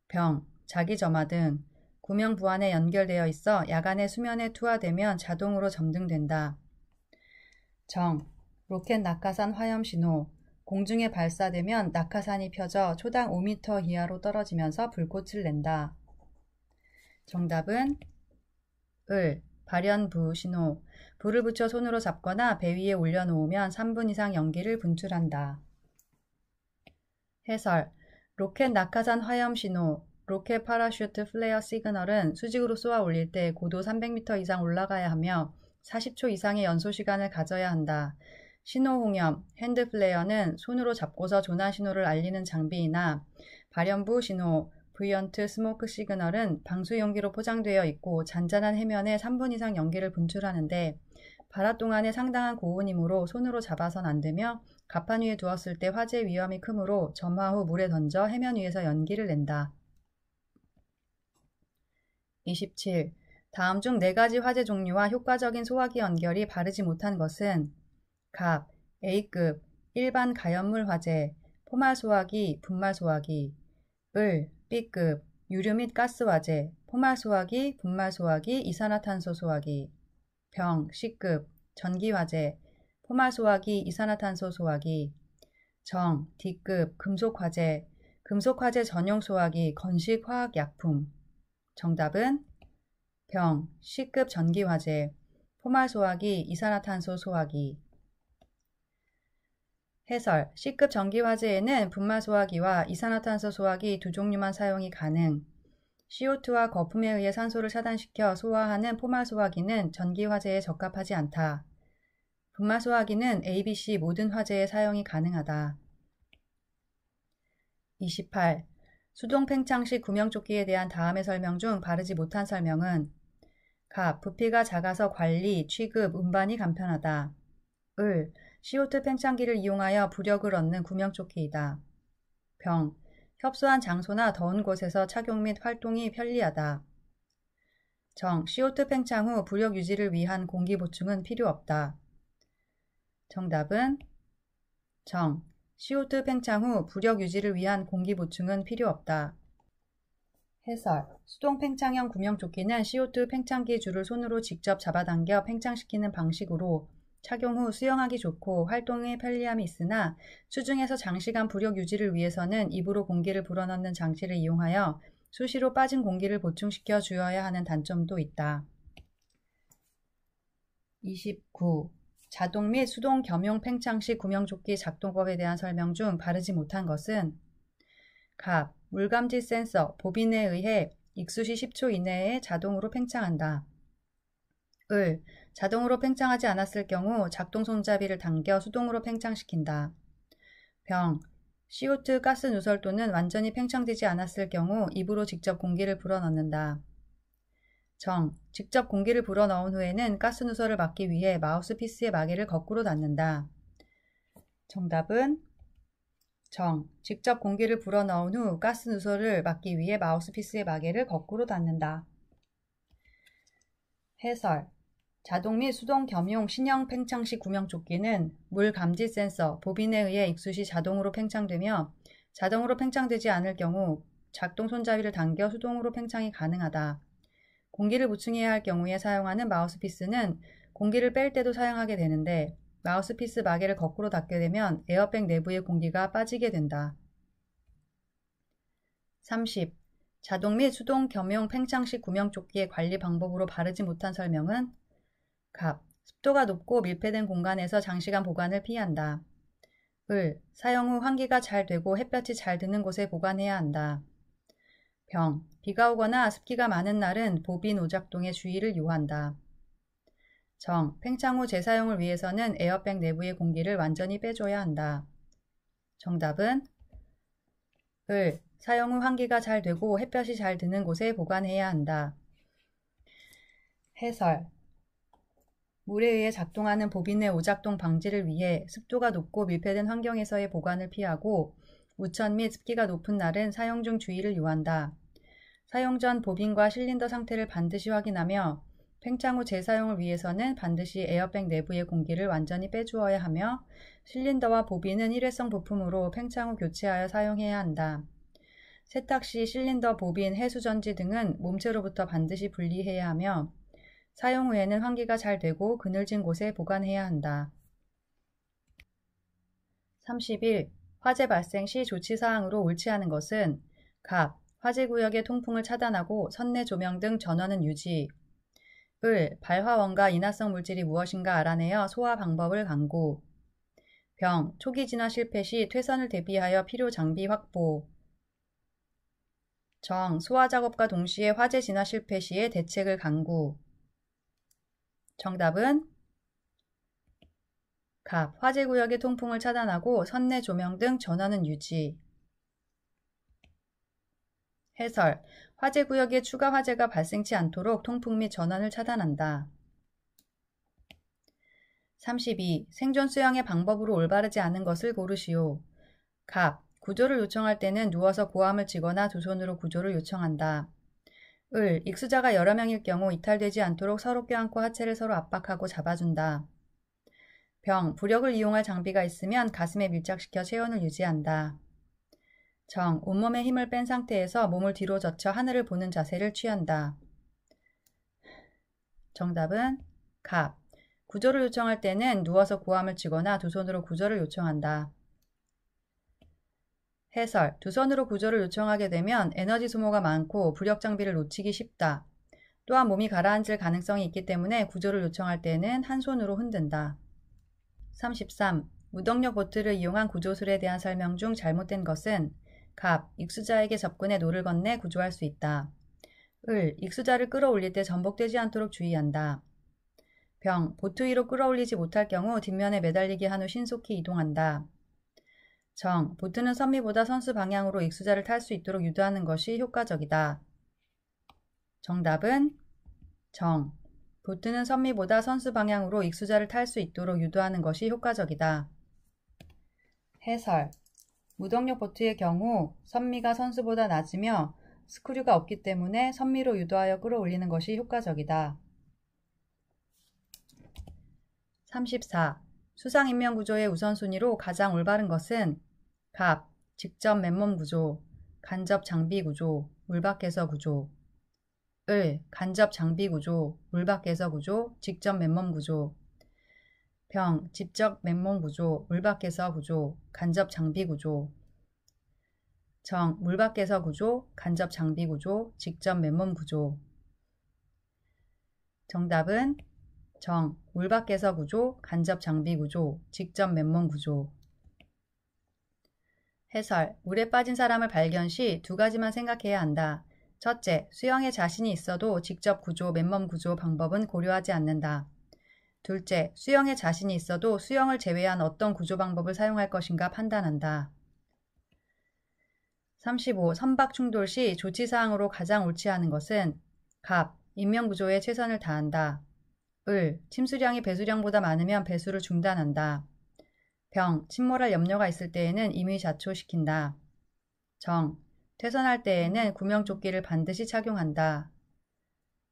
병. 자기점화 등. 구명 부안에 연결되어 있어 야간에 수면에 투하되면 자동으로 점등된다. 정. 로켓 낙하산 화염 신호. 공중에 발사되면 낙하산이 펴져 초당 5m 이하로 떨어지면서 불꽃을 낸다. 정답은 을. 발연부 신호. 불을 붙여 손으로 잡거나 배 위에 올려놓으면 3분 이상 연기를 분출한다. 해설. 로켓 낙하산 화염 신호. 로켓 파라슈트 플레어 시그널은 수직으로 쏘아 올릴 때 고도 300m 이상 올라가야 하며 40초 이상의 연소 시간을 가져야 한다. 신호홍염, 핸드플레어는 손으로 잡고서 조난 신호를 알리는 장비이나 발연부 신호, 브이언트 스모크 시그널은 방수 용기로 포장되어 있고 잔잔한 해면에 3분 이상 연기를 분출하는데 발화 동안에 상당한 고온이므로 손으로 잡아선 안 되며 갑판 위에 두었을 때 화재 위험이 크므로 점화 후 물에 던져 해면 위에서 연기를 낸다. 27. 다음 중 4가지 화재 종류와 효과적인 소화기 연결이 바르지 못한 것은 갑, A급, 일반 가연물 화재, 포말 소화기, 분말 소화기, 을, B급, 유류 및 가스 화재, 포말 소화기, 분말 소화기, 이산화탄소 소화기, 병, C급, 전기 화재, 포말 소화기, 이산화탄소 소화기, 정, D급, 금속 화재, 금속 화재 전용 소화기, 건식 화학약품. 정답은 병, C급 전기 화재, 포말 소화기, 이산화탄소 소화기. 해설, C급 전기 화재에는 분말 소화기와 이산화탄소 소화기 두 종류만 사용이 가능. CO2와 거품에 의해 산소를 차단시켜 소화하는 포말 소화기는 전기 화재에 적합하지 않다. 분말 소화기는 ABC 모든 화재에 사용이 가능하다. 28. 수동 팽창식 구명조끼에 대한 다음의 설명 중 바르지 못한 설명은 갑, 부피가 작아서 관리, 취급, 운반이 간편하다. 을, CO2 팽창기를 이용하여 부력을 얻는 구명조끼이다. 병, 협소한 장소나 더운 곳에서 착용 및 활동이 편리하다. 정, CO2 팽창 후 부력 유지를 위한 공기 보충은 필요 없다. 정답은 정, CO2 팽창 후 부력 유지를 위한 공기 보충은 필요 없다. 해설, 수동 팽창형 구명조끼는 CO2 팽창기 줄을 손으로 직접 잡아당겨 팽창시키는 방식으로 착용 후 수영하기 좋고 활동에 편리함이 있으나 수중에서 장시간 부력 유지를 위해서는 입으로 공기를 불어넣는 장치를 이용하여 수시로 빠진 공기를 보충시켜 주어야 하는 단점도 있다. 29. 자동 및 수동 겸용 팽창식 구명조끼 작동법에 대한 설명 중 바르지 못한 것은 갑, 물감지 센서, 보빈에 의해 익수시 10초 이내에 자동으로 팽창한다. 을, 자동으로 팽창하지 않았을 경우 작동 손잡이를 당겨 수동으로 팽창시킨다. 병, CO2 가스 누설도는 완전히 팽창되지 않았을 경우 입으로 직접 공기를 불어넣는다. 정, 직접 공기를 불어넣은 후에는 가스 누설을 막기 위해 마우스피스의 마개를 거꾸로 닫는다. 정답은 정, 직접 공기를 불어넣은 후 가스 누설을 막기 위해 마우스피스의 마개를 거꾸로 닫는다. 해설, 자동 및 수동 겸용 신형 팽창식 구명조끼는 물 감지 센서, 보빈에 의해 익수시 자동으로 팽창되며 자동으로 팽창되지 않을 경우 작동 손잡이를 당겨 수동으로 팽창이 가능하다. 공기를 보충해야 할 경우에 사용하는 마우스피스는 공기를 뺄 때도 사용하게 되는데 마우스피스 마개를 거꾸로 닫게 되면 에어백 내부의 공기가 빠지게 된다. 30. 자동 및 수동 겸용 팽창식 구명조끼의 관리 방법으로 바르지 못한 설명은 갑, 습도가 높고 밀폐된 공간에서 장시간 보관을 피한다. 을, 사용 후 환기가 잘 되고 햇볕이 잘 드는 곳에 보관해야 한다. 병, 비가 오거나 습기가 많은 날은 보빈 오작동에 주의를 요한다. 정, 팽창 후 재사용을 위해서는 에어백 내부의 공기를 완전히 빼줘야 한다. 정답은 을, 사용 후 환기가 잘 되고 햇볕이 잘 드는 곳에 보관해야 한다. 해설, 물에 의해 작동하는 보빈의 오작동 방지를 위해 습도가 높고 밀폐된 환경에서의 보관을 피하고 우천 및 습기가 높은 날은 사용 중 주의를 요한다. 사용 전 보빈과 실린더 상태를 반드시 확인하며 팽창 후 재사용을 위해서는 반드시 에어백 내부의 공기를 완전히 빼주어야 하며 실린더와 보빈은 일회성 부품으로 팽창 후 교체하여 사용해야 한다. 세탁 시 실린더, 보빈, 해수전지 등은 몸체로부터 반드시 분리해야 하며 사용 후에는 환기가 잘 되고 그늘진 곳에 보관해야 한다. 31. 화재 발생 시 조치사항으로 옳지 않은 것은 갑, 화재구역의 통풍을 차단하고 선내 조명 등 전원은 유지. 을, 발화원과 인화성 물질이 무엇인가 알아내어 소화 방법을 강구. 병, 초기 진화 실패 시 퇴선을 대비하여 필요 장비 확보. 정, 소화 작업과 동시에 화재 진화 실패 시의 대책을 강구. 정답은 갑. 화재구역의 통풍을 차단하고 선내 조명 등 전원은 유지. 해설. 화재구역에 추가 화재가 발생치 않도록 통풍 및 전원을 차단한다. 32. 생존 수영의 방법으로 올바르지 않은 것을 고르시오. 갑. 구조를 요청할 때는 누워서 고함을 치거나 두 손으로 구조를 요청한다. 을. 익수자가 여러 명일 경우 이탈되지 않도록 서로 껴안고 하체를 서로 압박하고 잡아준다. 병. 부력을 이용할 장비가 있으면 가슴에 밀착시켜 체온을 유지한다. 정. 온몸에 힘을 뺀 상태에서 몸을 뒤로 젖혀 하늘을 보는 자세를 취한다. 정답은 갑. 구조를 요청할 때는 누워서 고함을 치거나 두 손으로 구조를 요청한다. 해설. 두 손으로 구조를 요청하게 되면 에너지 소모가 많고 부력 장비를 놓치기 쉽다. 또한 몸이 가라앉을 가능성이 있기 때문에 구조를 요청할 때는 한 손으로 흔든다. 33. 무동력 보트를 이용한 구조술에 대한 설명 중 잘못된 것은 갑. 익수자에게 접근해 노를 건네 구조할 수 있다. 을. 익수자를 끌어올릴 때 전복되지 않도록 주의한다. 병. 보트 위로 끌어올리지 못할 경우 뒷면에 매달리게 한 후 신속히 이동한다. 정. 보트는 선미보다 선수 방향으로 익수자를 탈 수 있도록 유도하는 것이 효과적이다. 정답은 정. 보트는 선미보다 선수 방향으로 익수자를 탈 수 있도록 유도하는 것이 효과적이다. 해설. 무동력 보트의 경우 선미가 선수보다 낮으며 스크류가 없기 때문에 선미로 유도하여 끌어올리는 것이 효과적이다. 34. 수상인명구조의 우선순위로 가장 올바른 것은 갑. 직접 맨몸 구조, 간접 장비 구조, 물 밖에서 구조. 을. 간접 장비 구조, 물 밖에서 구조, 직접 맨몸 구조. 병. 직접 맨몸 구조, 물 밖에서 구조, 간접 장비 구조. 정. 물 밖에서 구조, 간접 장비 구조, 직접 맨몸 구조. 정답은 정. 물 밖에서 구조, 간접 장비 구조, 직접 맨몸 구조. 해설. 물에 빠진 사람을 발견 시 두 가지만 생각해야 한다. 첫째, 수영에 자신이 있어도 직접 구조, 맨몸 구조 방법은 고려하지 않는다. 둘째, 수영에 자신이 있어도 수영을 제외한 어떤 구조 방법을 사용할 것인가 판단한다. 35. 선박 충돌 시 조치사항으로 가장 옳지 않은 것은 갑. 인명구조에 최선을 다한다. 을. 침수량이 배수량보다 많으면 배수를 중단한다. 병. 침몰할 염려가 있을 때에는 임의자초시킨다. 정. 퇴선할 때에는 구명조끼를 반드시 착용한다.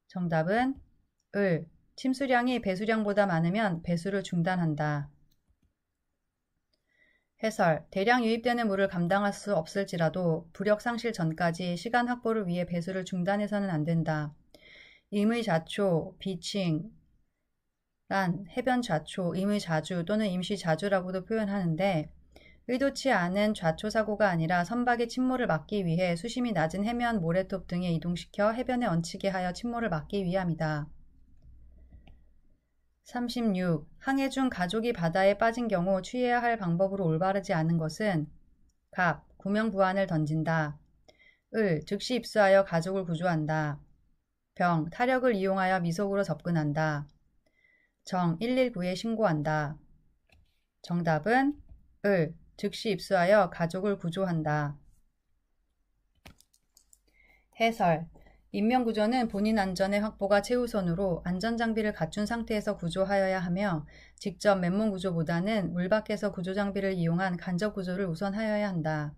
정답은 을. 침수량이 배수량보다 많으면 배수를 중단한다. 해설. 대량 유입되는 물을 감당할 수 없을지라도 부력 상실 전까지 시간 확보를 위해 배수를 중단해서는 안 된다. 임의자초, 비칭, 란, 해변 좌초, 임의자주 또는 임시자주라고도 표현하는데 의도치 않은 좌초 사고가 아니라 선박의 침몰을 막기 위해 수심이 낮은 해면 모래톱 등에 이동시켜 해변에 얹히게 하여 침몰을 막기 위함이다. 36. 항해 중 가족이 바다에 빠진 경우 취해야 할 방법으로 올바르지 않은 것은 갑. 구명부안을 던진다. 을. 즉시 입수하여 가족을 구조한다. 병. 타력을 이용하여 미속으로 접근한다. 정. 119에 신고한다. 정답은 을. 즉시 입수하여 가족을 구조한다. 해설. 인명구조는 본인 안전의 확보가 최우선으로 안전장비를 갖춘 상태에서 구조하여야 하며 직접 맨몸 구조보다는 물 밖에서 구조장비를 이용한 간접 구조를 우선하여야 한다.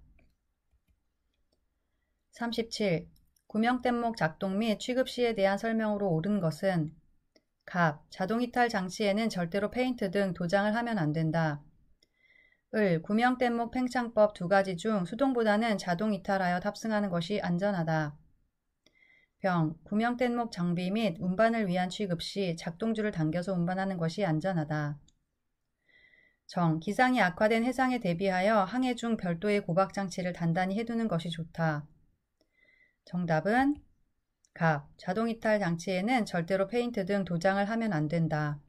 37. 구명뗏목 작동 및 취급 시에 대한 설명으로 옳은 것은 갑. 자동이탈 장치에는 절대로 페인트 등 도장을 하면 안 된다. 을. 구명뗏목 팽창법 두 가지 중 수동보다는 자동이탈하여 탑승하는 것이 안전하다. 병. 구명뗏목 장비 및 운반을 위한 취급 시 작동줄을 당겨서 운반하는 것이 안전하다. 정. 기상이 악화된 해상에 대비하여 항해 중 별도의 고박장치를 단단히 해두는 것이 좋다. 정답은 갑. 자동이탈 장치에는 절대로 페인트 등 도장을 하면 안 된다.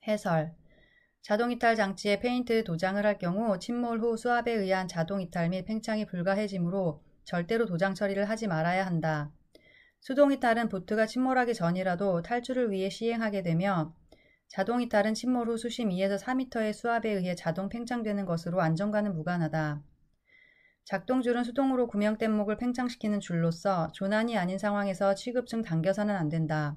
해설. 자동이탈 장치에 페인트 도장을 할 경우 침몰 후 수압에 의한 자동이탈 및 팽창이 불가해지므로 절대로 도장 처리를 하지 말아야 한다. 수동이탈은 보트가 침몰하기 전이라도 탈출을 위해 시행하게 되며 자동 이탈은 침몰 후 수심 2에서 4m의 수압에 의해 자동 팽창되는 것으로 안전과는 무관하다. 작동줄은 수동으로 구명된 목을 팽창시키는 줄로서 조난이 아닌 상황에서 취급증 당겨서는 안 된다.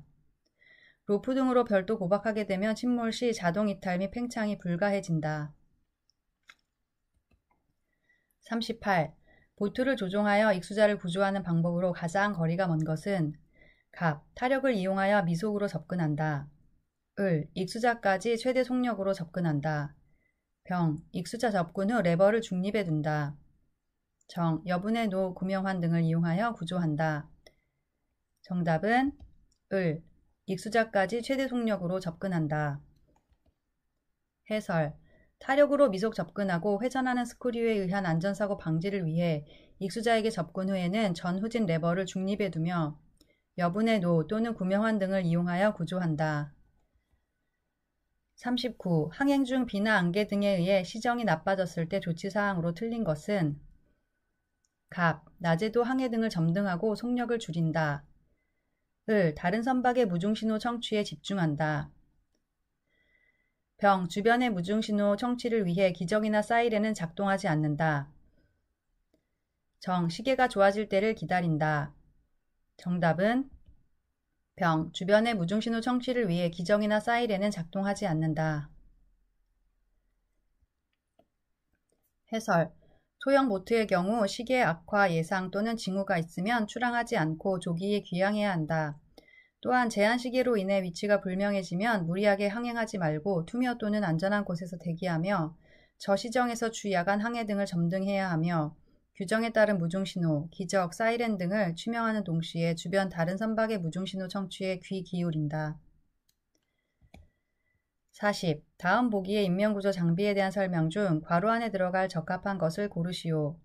로프 등으로 별도 고박하게 되면 침몰 시 자동 이탈 및 팽창이 불가해진다. 38. 보트를 조종하여 익수자를 구조하는 방법으로 가장 거리가 먼 것은 갑, 타력을 이용하여 미속으로 접근한다. 을, 익수자까지 최대 속력으로 접근한다. 병, 익수자 접근 후 레버를 중립에 둔다. 정, 여분의 노, 구명환 등을 이용하여 구조한다. 정답은 을, 익수자까지 최대 속력으로 접근한다. 해설, 타력으로 미속 접근하고 회전하는 스크류에 의한 안전사고 방지를 위해 익수자에게 접근 후에는 전후진 레버를 중립에 두며 여분의 노 또는 구명환 등을 이용하여 구조한다. 39. 항행 중 비나 안개 등에 의해 시정이 나빠졌을 때 조치사항으로 틀린 것은 갑, 낮에도 항해등을 점등하고 속력을 줄인다. 을, 다른 선박의 무중신호 청취에 집중한다. 병, 주변의 무중신호 청취를 위해 기정이나 사이렌은 작동하지 않는다. 정, 시계가 좋아질 때를 기다린다. 정답은 병, 주변의 무중신호 청취를 위해 기정이나 사이렌은 작동하지 않는다. 해설, 소형 보트의 경우 시계 악화 예상 또는 징후가 있으면 출항하지 않고 조기에 귀향해야 한다. 또한 제한 시계로 인해 위치가 불명해지면 무리하게 항행하지 말고 투며 또는 안전한 곳에서 대기하며 저시정에서 주야간 항해 등을 점등해야 하며 규정에 따른 무중신호, 기적, 사이렌 등을 취명하는 동시에 주변 다른 선박의 무중신호 청취에 귀 기울인다. 40. 다음 보기의 인명구조 장비에 대한 설명 중 괄호 안에 들어갈 적합한 것을 고르시오.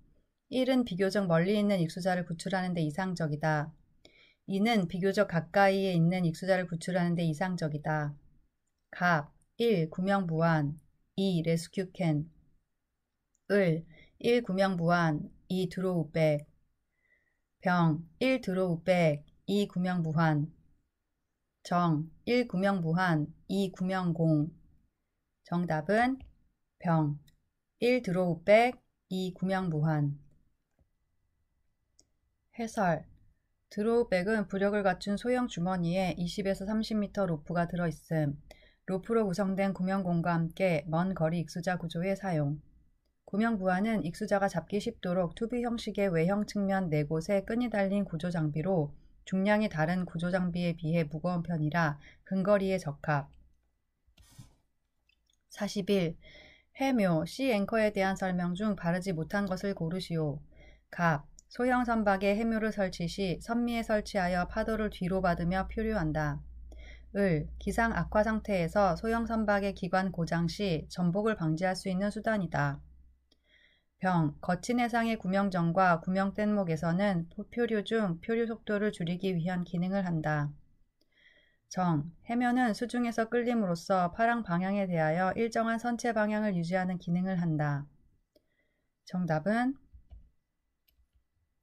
1은 비교적 멀리 있는 익수자를 구출하는 데 이상적이다. 2는 비교적 가까이에 있는 익수자를 구출하는 데 이상적이다. 갑 1. 구명부완 2. 레스큐캔 을 1. 구명부완 2. 드로우백 병 1. 드로우백 2. 구명부완 정 1. 구명부완 2. 구명공 정답은 병 1. 드로우백 2. 구명부완 해설 드로우백은 부력을 갖춘 소형 주머니에 20에서 30m 로프가 들어있음. 로프로 구성된 구명공과 함께 먼 거리 익수자 구조에 사용. 구명부완은 익수자가 잡기 쉽도록 튜브 형식의 외형 측면 4곳에 끈이 달린 구조 장비로 중량이 다른 구조 장비에 비해 무거운 편이라 근거리에 적합. 41. 해묘, 씨 앵커에 대한 설명 중 바르지 못한 것을 고르시오. 갑, 소형 선박에 해묘를 설치 시 선미에 설치하여 파도를 뒤로 받으며 표류한다. 을, 기상 악화 상태에서 소형 선박의 기관 고장 시 전복을 방지할 수 있는 수단이다. 병, 거친 해상의 구명정과 구명 뗏목에서는 표류 중 표류 속도를 줄이기 위한 기능을 한다. 정, 해묘는 수중에서 끌림으로써 파랑 방향에 대하여 일정한 선체 방향을 유지하는 기능을 한다. 정답은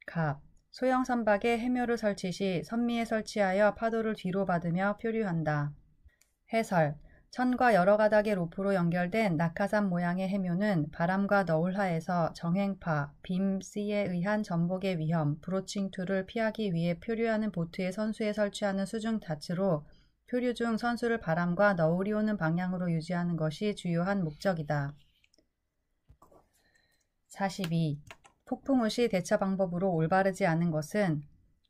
갑, 소형 선박에 해묘를 설치 시 선미에 설치하여 파도를 뒤로 받으며 표류한다. 해설, 천과 여러 가닥의 로프로 연결된 낙하산 모양의 해묘는 바람과 너울 하에서 정행파, 빔 C에 의한 전복의 위험, 브로칭2를 피하기 위해 표류하는 보트의 선수에 설치하는 수중 닻으로 표류 중 선수를 바람과 너울이 오는 방향으로 유지하는 것이 주요한 목적이다. 42. 폭풍 후 시 대처 방법으로 올바르지 않은 것은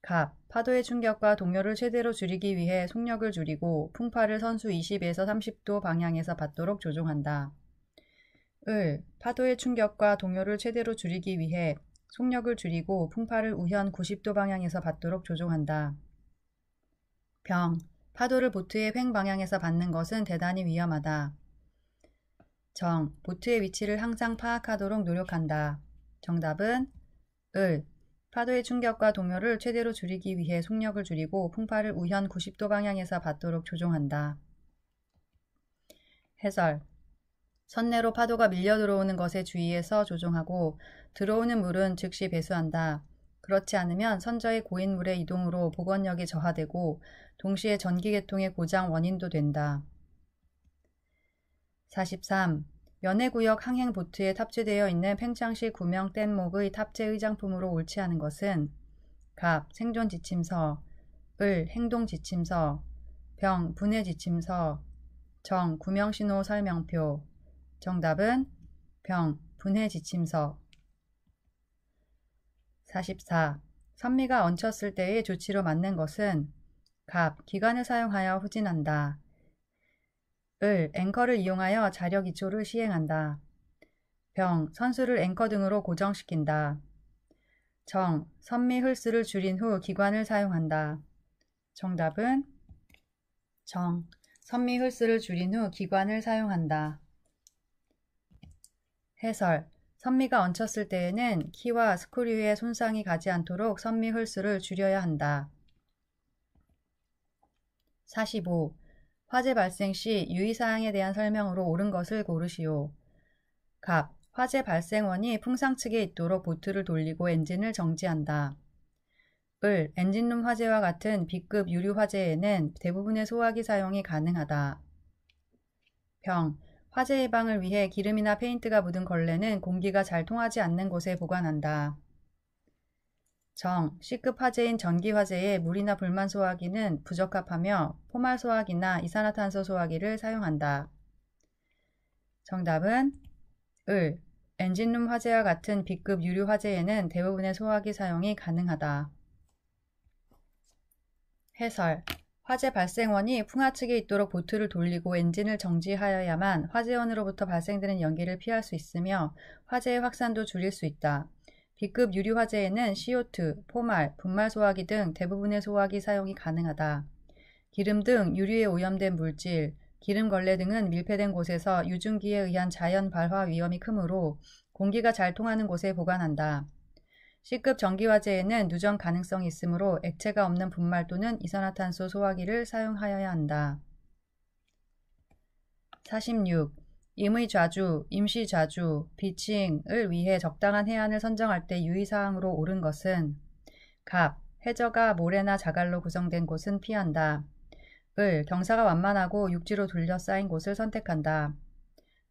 갑, 파도의 충격과 동요를 최대로 줄이기 위해 속력을 줄이고 풍파를 선수 20에서 30도 방향에서 받도록 조종한다. 을, 파도의 충격과 동요를 최대로 줄이기 위해 속력을 줄이고 풍파를 우현 90도 방향에서 받도록 조종한다. 병, 파도를 보트의 횡 방향에서 받는 것은 대단히 위험하다. 정, 보트의 위치를 항상 파악하도록 노력한다. 정답은 을, 파도의 충격과 동요를 최대로 줄이기 위해 속력을 줄이고 풍파를 우현 90도 방향에서 받도록 조종한다. 해설, 선내로 파도가 밀려 들어오는 것에 주의해서 조종하고 들어오는 물은 즉시 배수한다. 그렇지 않으면 선저의 고인 물의 이동으로 복원력이 저하되고 동시에 전기 계통의 고장 원인도 된다. 43. 연해구역 항행보트에 탑재되어 있는 팽창식 구명 뗏목의 탑재 의장품으로 옳지 않은 것은 갑. 생존지침서, 을. 행동지침서, 병. 분해지침서, 정. 구명신호 설명표. 정답은 병. 분해지침서. 44. 선미가 얹혔을 때의 조치로 맞는 것은 갑. 기관을 사용하여 후진한다. 을. 앵커를 이용하여 자력 이초를 시행한다. 병. 선수를 앵커 등으로 고정시킨다. 정. 선미 홀스를 줄인 후 기관을 사용한다. 정답은 정. 선미 홀스를 줄인 후 기관을 사용한다. 해설. 선미가 얹혔을 때에는 키와 스크류에 손상이 가지 않도록 선미 홀스를 줄여야 한다. 45. 화재 발생 시 유의사항에 대한 설명으로 옳은 것을 고르시오. 갑. 화재 발생원이 풍상 측에 있도록 보트를 돌리고 엔진을 정지한다. 을. 엔진룸 화재와 같은 B급 유류 화재에는 대부분의 소화기 사용이 가능하다. 병. 화재 예방을 위해 기름이나 페인트가 묻은 걸레는 공기가 잘 통하지 않는 곳에 보관한다. 정. C급 화재인 전기 화재에 물이나 불만 소화기는 부적합하며 포말 소화기나 이산화탄소 소화기를 사용한다. 정답은 을. 엔진룸 화재와 같은 B급 유류 화재에는 대부분의 소화기 사용이 가능하다. 해설. 화재 발생원이 풍하 측에 있도록 보트를 돌리고 엔진을 정지하여야만 화재원으로부터 발생되는 연기를 피할 수 있으며 화재의 확산도 줄일 수 있다. B급 유류 화재에는 CO2, 포말, 분말 소화기 등 대부분의 소화기 사용이 가능하다. 기름 등 유류에 오염된 물질, 기름 걸레 등은 밀폐된 곳에서 유증기에 의한 자연 발화 위험이 크므로 공기가 잘 통하는 곳에 보관한다. C급 전기 화재에는 누전 가능성이 있으므로 액체가 없는 분말 또는 이산화탄소 소화기를 사용하여야 한다. 46. 임의 좌주, 임시 좌주, 비칭을 위해 적당한 해안을 선정할 때 유의사항으로 옳은 것은 갑. 해저가 모래나 자갈로 구성된 곳은 피한다. 을. 경사가 완만하고 육지로 둘러싸인 곳을 선택한다.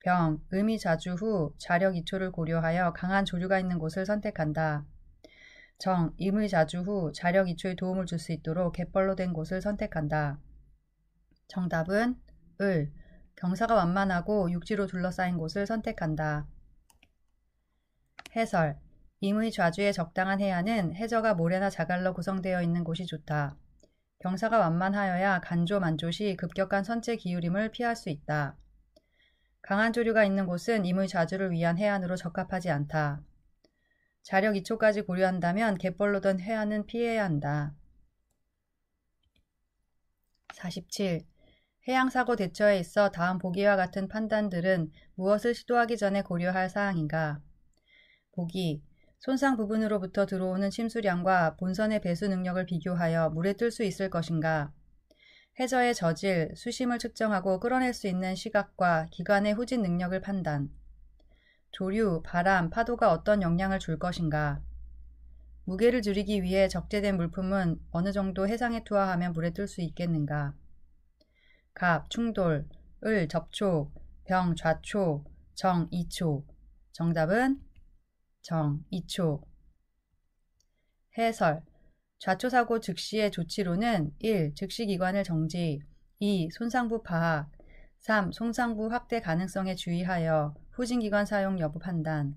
병. 임의 좌주 후 자력 이초를 고려하여 강한 조류가 있는 곳을 선택한다. 정. 임의 좌주 후 자력 이초에 도움을 줄 수 있도록 갯벌로 된 곳을 선택한다. 정답은 을. 경사가 완만하고 육지로 둘러싸인 곳을 선택한다. 해설. 임의 좌주에 적당한 해안은 해저가 모래나 자갈로 구성되어 있는 곳이 좋다. 경사가 완만하여야 간조 만조 시 급격한 선체 기울임을 피할 수 있다. 강한 조류가 있는 곳은 임의 좌주를 위한 해안으로 적합하지 않다. 자력 2초까지 고려한다면 갯벌로 된 해안은 피해야 한다. 47. 해양사고 대처에 있어 다음 보기와 같은 판단들은 무엇을 시도하기 전에 고려할 사항인가? 보기. 손상 부분으로부터 들어오는 침수량과 본선의 배수 능력을 비교하여 물에 뜰 수 있을 것인가? 해저의 저질, 수심을 측정하고 끌어낼 수 있는 시각과 기관의 후진 능력을 판단. 조류, 바람, 파도가 어떤 영향을 줄 것인가? 무게를 줄이기 위해 적재된 물품은 어느 정도 해상에 투하하면 물에 뜰 수 있겠는가? 갑, 충돌, 을, 접촉, 병, 좌초, 정, 이초. 정답은 정, 이초. 해설. 좌초사고 즉시의 조치로는 1. 즉시기관을 정지, 2. 손상부 파악, 3. 손상부 확대 가능성에 주의하여 후진기관 사용 여부 판단,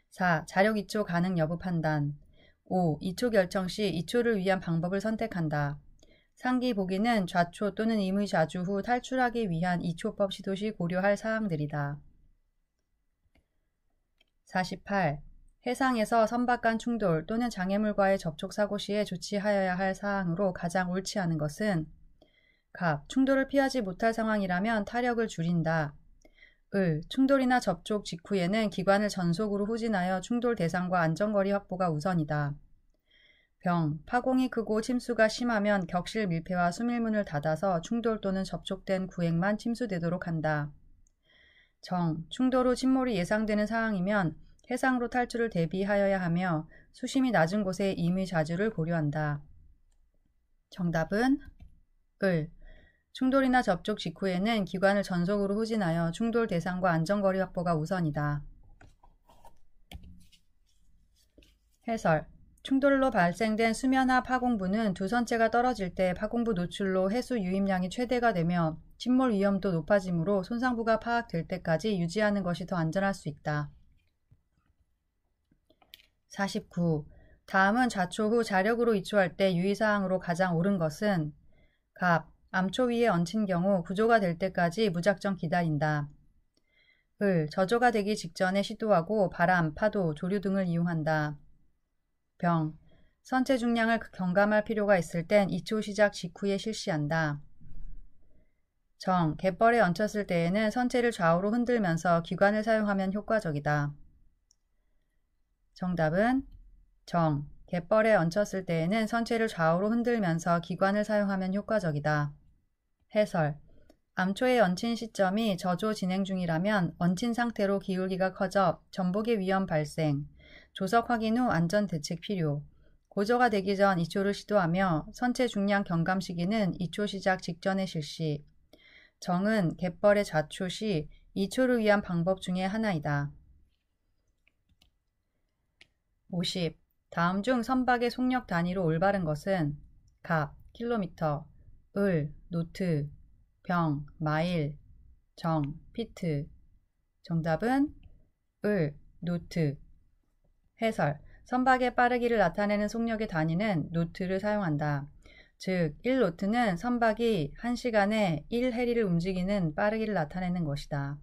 4. 자력 이초 가능 여부 판단, 5. 이초 결정 시 이초를 위한 방법을 선택한다. 상기 보기는 좌초 또는 임의 좌주 후 탈출하기 위한 이초법 시도 시 고려할 사항들이다. 48. 해상에서 선박 간 충돌 또는 장애물과의 접촉 사고 시에 조치하여야 할 사항으로 가장 옳지 않은 것은 갑. 충돌을 피하지 못할 상황이라면 타력을 줄인다. 을. 충돌이나 접촉 직후에는 기관을 전속으로 후진하여 충돌 대상과 안전거리 확보가 우선이다. 병. 파공이 크고 침수가 심하면 격실 밀폐와 수밀문을 닫아서 충돌 또는 접촉된 구획만 침수되도록 한다. 정. 충돌 후 침몰이 예상되는 상황이면 해상으로 탈출을 대비하여야 하며 수심이 낮은 곳에 임의 좌주를 고려한다. 정답은 을. 충돌이나 접촉 직후에는 기관을 전속으로 후진하여 충돌 대상과 안전거리 확보가 우선이다. 해설. 충돌로 발생된 수면압 하공부는 두 선체가 떨어질 때 하공부 노출로 해수 유입량이 최대가 되며 침몰 위험도 높아지므로 손상부가 파악될 때까지 유지하는 것이 더 안전할 수 있다. 49. 다음은 좌초 후 자력으로 이초할 때 유의사항으로 가장 옳은 것은 갑. 암초 위에 얹힌 경우 구조가 될 때까지 무작정 기다린다. 저조가 되기 직전에 시도하고 바람, 파도, 조류 등을 이용한다. 병. 선체 중량을 경감할 필요가 있을 땐 이초 시작 직후에 실시한다. 정. 갯벌에 얹혔을 때에는 선체를 좌우로 흔들면서 기관을 사용하면 효과적이다. 정답은 정. 갯벌에 얹혔을 때에는 선체를 좌우로 흔들면서 기관을 사용하면 효과적이다. 해설. 암초에 얹힌 시점이 저조 진행 중이라면 얹힌 상태로 기울기가 커져 전복의 위험 발생, 조석 확인 후 안전 대책 필요, 고조가 되기 전 2초를 시도하며 선체 중량 경감 시기는 2초 시작 직전에 실시. 정은 갯벌의 좌초 시 2초를 위한 방법 중에 하나이다. 50. 다음 중 선박의 속력 단위로 올바른 것은 갑, 킬로미터, 노트, 병, 마일, 정, 피트. 정답은 노트. 해설. 선박의 빠르기를 나타내는 속력의 단위는 노트를 사용한다. 즉, 1노트는 선박이 1시간에 1해리를 움직이는 빠르기를 나타내는 것이다.